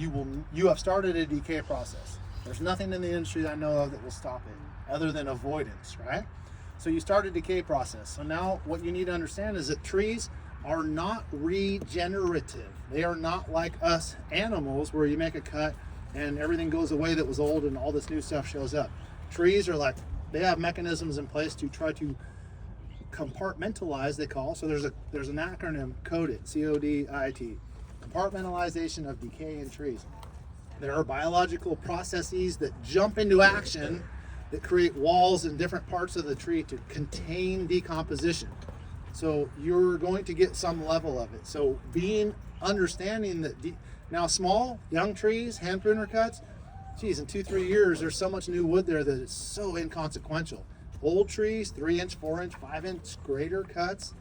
you have started a decay process. There's nothing in the industry that I know of that will stop it other than avoidance, right? So you start a decay process. So now what you need to understand is that trees are not regenerative. They are not like us animals where you make a cut and everything goes away that was old and all this new stuff shows up. Trees are like, they have mechanisms in place to try to compartmentalize, they call. So there's an acronym, CODIT, C-O-D-I-T, compartmentalization of decay in trees. There are biological processes that jump into action that create walls in different parts of the tree to contain decomposition. So you're going to get some level of it. So understanding that now small, young trees, hand pruner cuts, geez, in 2-3 years, there's so much new wood there that it's so inconsequential. Old trees, 3-inch, 4-inch, 5-inch greater cuts,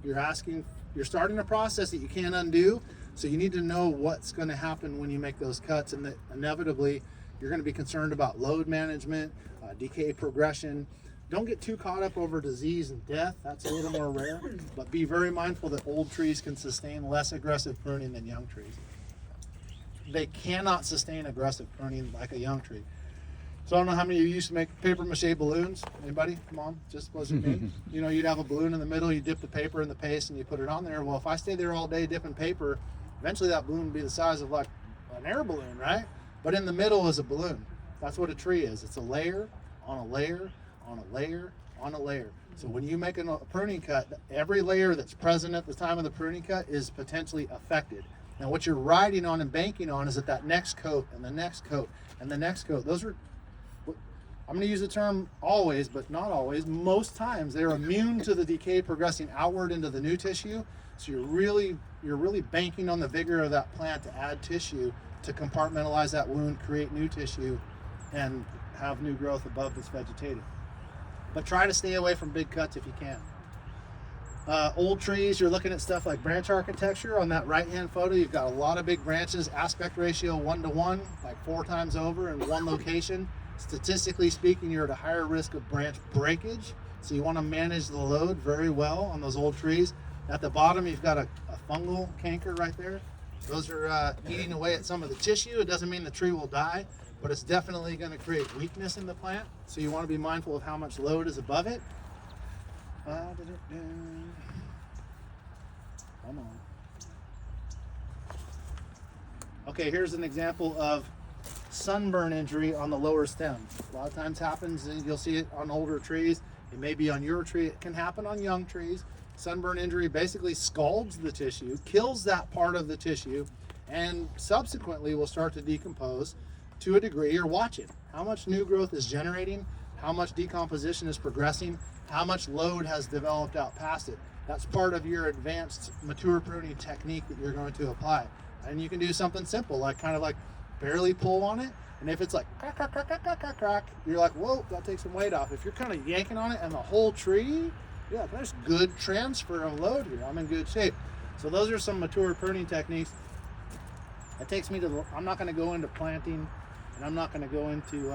you're starting a process that you can't undo. So you need to know what's going to happen when you make those cuts, and that inevitably you're going to be concerned about load management, decay progression. Don't get too caught up over disease and death. That's a little more rare, but be very mindful that old trees can sustain less aggressive pruning than young trees. They cannot sustain aggressive pruning like a young tree. So I don't know how many of you used to make paper mache balloons. Anybody? Come on, just wasn't me. You know, you'd have a balloon in the middle, you dip the paper in the paste and you put it on there. Well, if I stay there all day dipping paper, eventually that balloon would be the size of like an air balloon, right? But in the middle is a balloon. That's what a tree is. It's a layer on a layer on a layer on a layer. So when you make a pruning cut, every layer that's present at the time of the pruning cut is potentially affected. Now what you're riding on and banking on is that next coat and the next coat and the next coat. Those are, I'm going to use the term always, but not always. Most times they're immune to the decay progressing outward into the new tissue. So you're really banking on the vigor of that plant to add tissue to compartmentalize that wound, create new tissue, and have new growth above this vegetative. But try to stay away from big cuts if you can. Old trees, you're looking at stuff like branch architecture. On that right-hand photo, you've got a lot of big branches, aspect ratio 1-to-1, like 4 times over in one location. Statistically speaking, you're at a higher risk of branch breakage. So you want to manage the load very well on those old trees. At the bottom, you've got a fungal canker right there. Those are eating away at some of the tissue. It doesn't mean the tree will die, but it's definitely going to create weakness in the plant. So you want to be mindful of how much load is above it. Come on. Okay, here's an example of sunburn injury on the lower stem. A lot of times happens, and you'll see it on older trees. It may be on your tree. It can happen on young trees. Sunburn injury basically scalds the tissue, kills that part of the tissue, and subsequently will start to decompose to a degree. You're watching how much new growth is generating, how much decomposition is progressing, how much load has developed out past it. That's part of your advanced mature pruning technique that you're going to apply. And you can do something simple, like kind of like barely pull on it. And if it's like crack, crack, crack, crack, crack, crack, crack, you're like, whoa, that takes some weight off. If you're kind of yanking on it and the whole tree, yeah, there's good transfer of load here. I'm in good shape. So those are some mature pruning techniques. That takes me to, I'm not going to go into planting, and I'm not going to go into,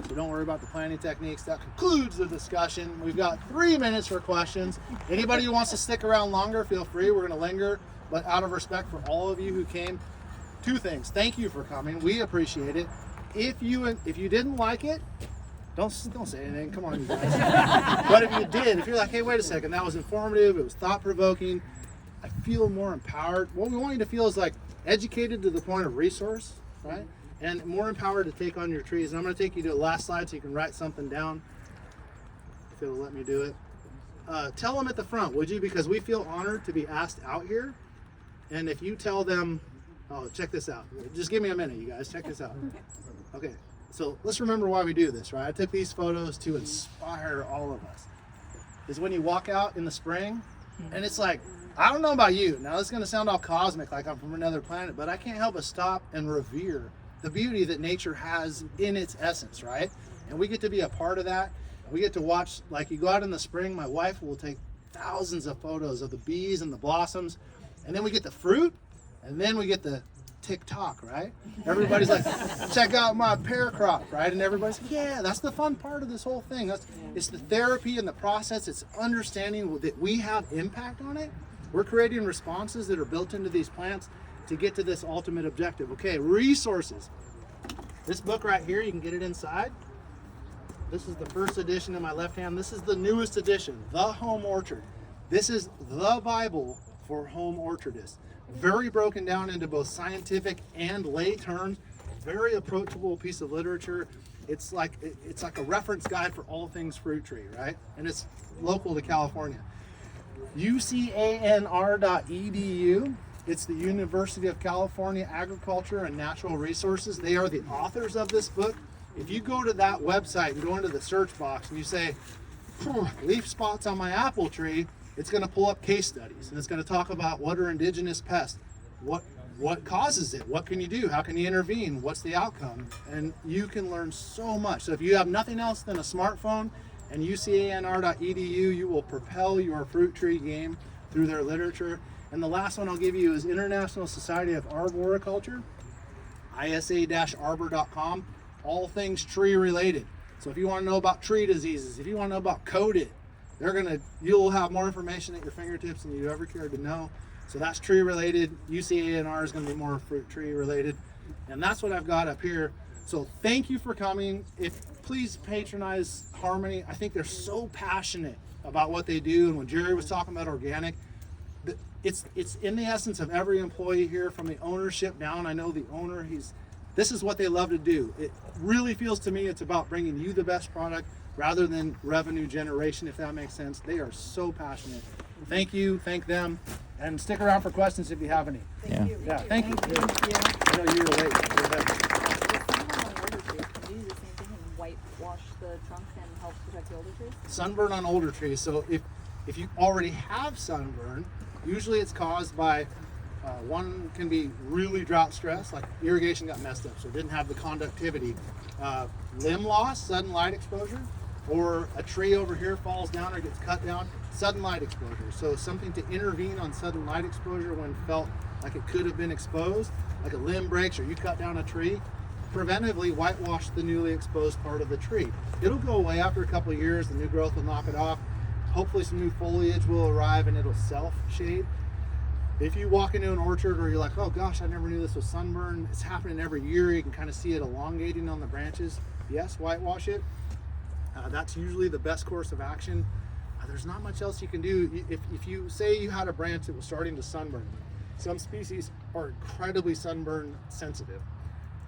so don't worry about the planting techniques. That concludes the discussion. We've got 3 minutes for questions. Anybody who wants to stick around longer, feel free. We're going to linger, but out of respect for all of you who came, 2 things. Thank you for coming. We appreciate it. If you didn't like it, don't say anything. Come on, you guys. But if you did, if you're like, hey, wait a second, that was informative, it was thought-provoking, I feel more empowered. What we want you to feel is like educated to the point of resource, right? And more empowered to take on your trees. And I'm going to take you to the last slide so you can write something down, if it'll let me do it. Tell them at the front, would you? Because we feel honored to be asked out here. And if you tell them, oh, check this out. Just give me a minute, you guys. Check this out. Okay. So let's remember why we do this, right? I took these photos to inspire all of us. Is when you walk out in the spring, and it's like, I don't know about you. Now, this is going to sound all cosmic, like I'm from another planet, but I can't help but stop and revere the beauty that nature has in its essence, right? And we get to be a part of that. And we get to watch, like you go out in the spring, my wife will take thousands of photos of the bees and the blossoms, and then we get the fruit, and then we get the TikTok, right? Everybody's like, check out my pear crop, right? And everybody's like, yeah, that's the fun part of this whole thing. It's the therapy and the process. It's understanding that we have impact on it. We're creating responses that are built into these plants, to get to this ultimate objective. Okay, resources. This book right here, you can get it inside. This is the first edition in my left hand. This is the newest edition, The Home Orchard. This is the Bible for home orchardists. Very broken down into both scientific and lay terms. Very approachable piece of literature. It's like a reference guide for all things fruit tree, right? And it's local to California. UCANR.edu. It's the University of California Agriculture and Natural Resources. They are the authors of this book. If you go to that website and go into the search box and you say, leaf spots on my apple tree, it's going to pull up case studies, and it's going to talk about what are indigenous pests, what causes it, what can you do, how can you intervene, what's the outcome, and you can learn so much. So if you have nothing else than a smartphone and UCANR.edu, you will propel your fruit tree game through their literature. And the last one I'll give you is International Society of Arboriculture, isa-arbor.com, all things tree related. So if you want to know about tree diseases, if you want to know about coat it, you'll have more information at your fingertips than you ever cared to know. So that's tree related. UCANR is going to be more fruit tree related. And that's what I've got up here. So thank you for coming. Please patronize Harmony. I think they're so passionate about what they do. And when Jerry was talking about organic, it's in the essence of every employee here, from the ownership down. I know the owner, this is what they love to do. It really feels to me it's about bringing you the best product rather than revenue generation, if that makes sense. They are so passionate. Thank you, thank them, and stick around for questions if you have any. Thank you. Yeah, thank you. Thank you. I know you were late. Go ahead. Can you do the same thing and whitewash the trunk and help protect the older trees? Sunburn on older trees. So if you already have sunburn, usually it's caused by one can be really drought stress, like irrigation got messed up, so it didn't have the conductivity. Limb loss, sudden light exposure, or a tree over here falls down or gets cut down, sudden light exposure. So something to intervene on sudden light exposure when felt like it could have been exposed, like a limb breaks or you cut down a tree, preventively whitewash the newly exposed part of the tree. It'll go away after a couple of years, the new growth will knock it off. Hopefully some new foliage will arrive and it'll self-shade. If you walk into an orchard or you're like, oh gosh, I never knew this was sunburn, it's happening every year, you can kind of see it elongating on the branches, yes, whitewash it. That's usually the best course of action. There's not much else you can do. If you say you had a branch that was starting to sunburn, some species are incredibly sunburn sensitive.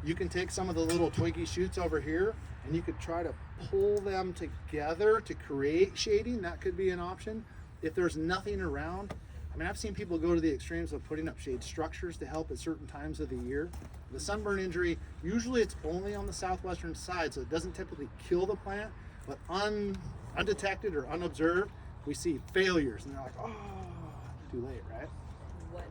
You can take some of the little twiggy shoots over here and you could try to pull them together to create shading. That could be an option. If there's nothing around, I mean, I've seen people go to the extremes of putting up shade structures to help at certain times of the year. The sunburn injury, usually it's only on the southwestern side, so it doesn't typically kill the plant, but undetected or unobserved, we see failures, and they're like, oh, too late, right? What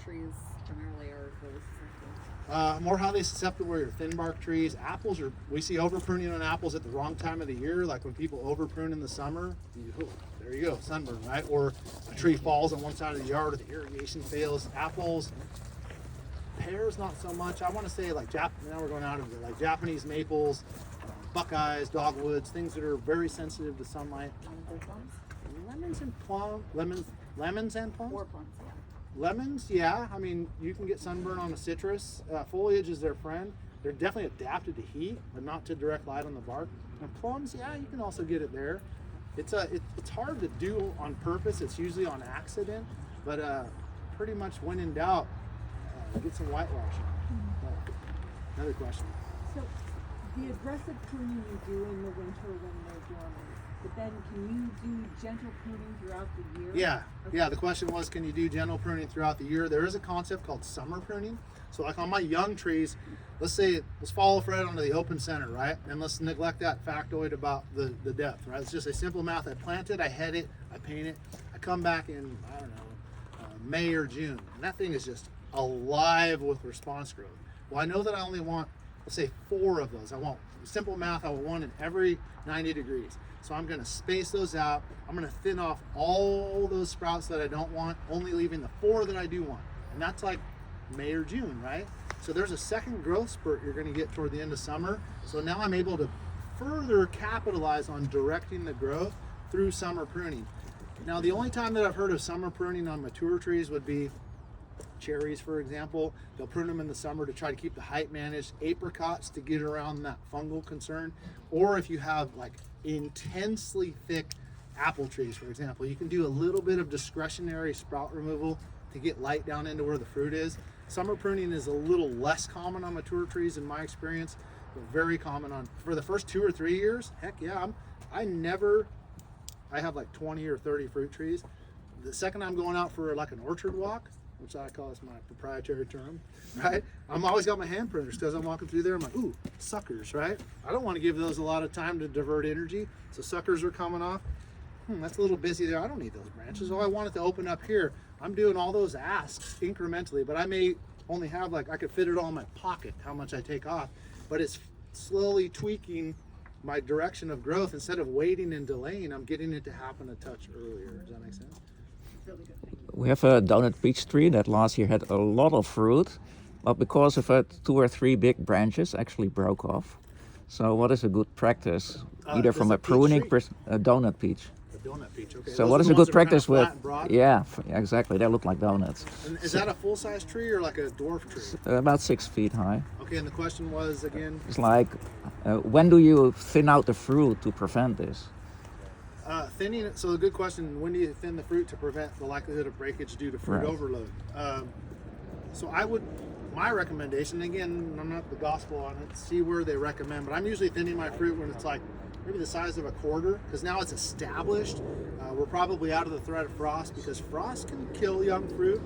trees primarily are really susceptible? More highly susceptible are your thin bark trees. Apples we see over pruning on apples at the wrong time of the year, like when people over prune in the summer. There you go, sunburn, right? Or a tree falls on one side of the yard or the irrigation fails. Apples, pears, not so much. I want to say like now we're going out of it, like Japanese maples, buckeyes, dogwoods, things that are very sensitive to sunlight. Lemons and plums. Lemons and plums? Or plums, yeah. Lemons, yeah. I mean, you can get sunburn on a citrus. Foliage is their friend. They're definitely adapted to heat, but not to direct light on the bark. And plums, yeah, you can also get it there. It's hard to do on purpose. It's usually on accident, but pretty much when in doubt, get some whitewashing. Another question. So the aggressive pruning you do in the winter when they're dormant, but then can you do gentle pruning throughout the year? Yeah, Okay. yeah. The question was, can you do gentle pruning throughout the year? There is a concept called summer pruning. So like on my young trees, let's follow Fred onto the open center, right? And let's neglect that factoid about the depth, right? It's just a simple math. I plant it, I head it, I paint it. I come back in, I don't know, May or June. And that thing is just alive with response growth. Well, I know that I only want, let's say 4 of those. I want, simple math, I want 1 in every 90 degrees. So I'm gonna space those out. I'm gonna thin off all those sprouts that I don't want, only leaving the 4 that I do want. And that's like May or June, right? So there's a second growth spurt you're gonna get toward the end of summer. So now I'm able to further capitalize on directing the growth through summer pruning. Now the only time that I've heard of summer pruning on mature trees would be cherries, for example, they'll prune them in the summer to try to keep the height managed. Apricots to get around that fungal concern. Or if you have like intensely thick apple trees, for example, you can do a little bit of discretionary sprout removal to get light down into where the fruit is. Summer pruning is a little less common on mature trees in my experience, but very common on, for the first 2 or 3 years, heck yeah, I have like 20 or 30 fruit trees. The second I'm going out for like an orchard walk, which I call, is my proprietary term, right? I'm always got my hand pruners because I'm walking through there. I'm like, ooh, suckers, right? I don't want to give those a lot of time to divert energy. So suckers are coming off. That's a little busy there. I don't need those branches. Oh, I want it to open up here. I'm doing all those asks incrementally, but I may only have like, I could fit it all in my pocket, how much I take off, but it's slowly tweaking my direction of growth. Instead of waiting and delaying, I'm getting it to happen a touch earlier. Does that make sense? Really good. Thank you. We have a donut peach tree that last year had a lot of fruit, but because of it, 2 or 3 big branches actually broke off. So what is a good practice, either Is from it a peach pruning, tree? a donut peach? The donut peach, okay. So Those what are is the a ones good that are kinda practice with? flat and broad? Yeah, exactly. They look like donuts. And is that a full-size tree or like a dwarf tree? About 6 feet high. Okay, and the question was again? It's like, when do you thin out the fruit to prevent this? Thinning. So the good question: when do you thin the fruit to prevent the likelihood of breakage due to fruit Right. overload? So my recommendation, again, I'm not the gospel on it. See where they recommend, but I'm usually thinning my fruit when it's like maybe the size of a quarter, because now it's established. We're probably out of the threat of frost, because frost can kill young fruit.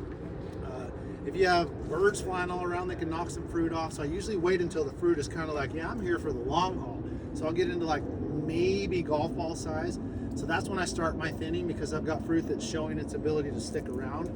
If you have birds flying all around, they can knock some fruit off. So I usually wait until the fruit is kind of like, yeah, I'm here for the long haul. So I'll get into like maybe golf ball size. So that's when I start my thinning, because I've got fruit that's showing its ability to stick around.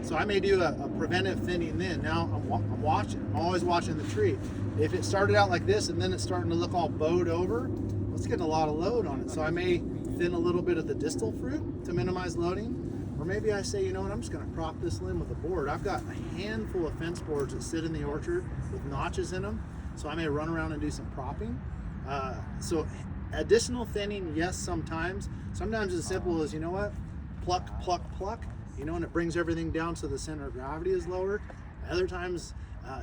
So I may do a preventive thinning then. Now I'm watching. I'm always watching the tree. If it started out like this and then it's starting to look all bowed over, it's getting a lot of load on it. So I may thin a little bit of the distal fruit to minimize loading. Or maybe I say, you know what, I'm just going to prop this limb with a board. I've got a handful of fence boards that sit in the orchard with notches in them. So I may run around and do some propping. So additional thinning, yes, sometimes. Sometimes it's as simple as, you know what, pluck, pluck, pluck. You know, and it brings everything down so the center of gravity is lower. Other times,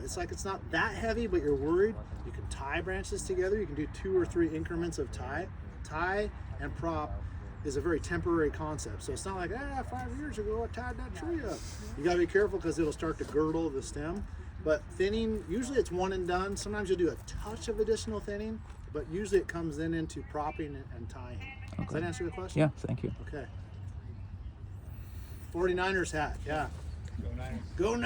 it's like it's not that heavy, but you're worried. You can tie branches together. You can do 2 or 3 increments of tie. Tie and prop is a very temporary concept. So it's not like, 5 years ago I tied that tree up. You gotta be careful, because it'll start to girdle the stem. But thinning, usually it's one and done. Sometimes you'll do a touch of additional thinning, but usually it comes then into propping and tying. Does that answer the question? Yeah, thank you. Okay. 49ers hat, yeah. Go Niners. Go Niners.